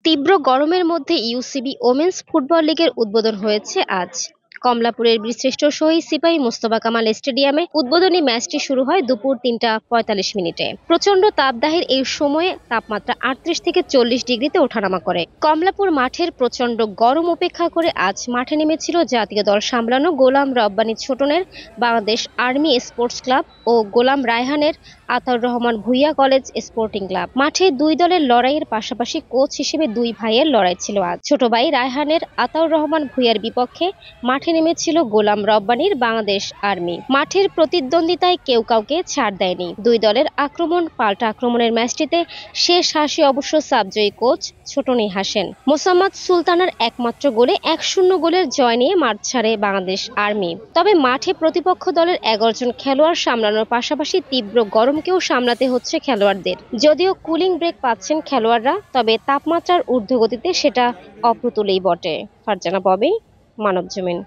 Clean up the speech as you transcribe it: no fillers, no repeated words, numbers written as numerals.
তীব্র গরমের মধ্যে ইউসিবি ওমেন্স ফুটবল লিগের উদ্বোধন হয়েছে আজ। কমলাপুরের বীরশ্রেষ্ঠ শহীদ সিপাহী মোস্তফা কামাল স্টেডিয়ামে উদ্বোধনী ম্যাচটি শুরু হয় দুপুর ৩টা ৪৫ মিনিটে। প্রচন্ড তাপদাহের এই সময়ে তাপমাত্রা ৩৮ থেকে ৪০ ডিগ্রিতে ওঠানামা করে। কমলাপুর মাঠের প্রচন্ড গরম উপেক্ষা করে আজ মাঠে নেমেছিল জাতীয় দল সামলানো গোলাম রব্বানী ছোটনের বাংলাদেশ আর্মি স্পোর্টস ক্লাব ও গোলাম রায়হানের Ataur Rahman Bhuiyan college sporting club. মাঠে দুই দলের লড়াইয়ের পাশাপাশি কোচ হিসেবে দুই ভাইয়ের লড়াই ছিল আজ। ছোট ভাই রায়হানের আতাউর রহমান ভূঁইয়ার বিপক্ষে মাঠে নেমেছিল গোলাম রব্বানীর বাংলাদেশ আর্মি। মাঠের প্রতিদ্বন্দ্বিতায় কেউ কাউকে ছাড় দেয়নি। দুই দলের আক্রমণ পাল্টা আক্রমণের ম্যাচটিতে শেষ হাসি অবশ্য সাবজয়ী কোচ ছোটনী হাসেন। মোসাম্মদ সুলতানার একমাত্র গোলে ১-০ গোলের জয় নিয়ে মাঠ ছাড়ে বাংলাদেশ আর্মি। তবে মাঠে প্রতিপক্ষ দলের ১১ জন খেলোয়াড় সামলানোর পাশাপাশি তীব্র গরমকেও সামলাতে হচ্ছে খেলোয়াড়দের। যদিও কুলিং ব্রেক পাচ্ছেন খেলোয়াড়রা, তবে তাপমাত্রার ঊর্ধ্বগতিতে সেটা অপ্রতুলই বটে। ফারজানা ববি, মানবজমিন।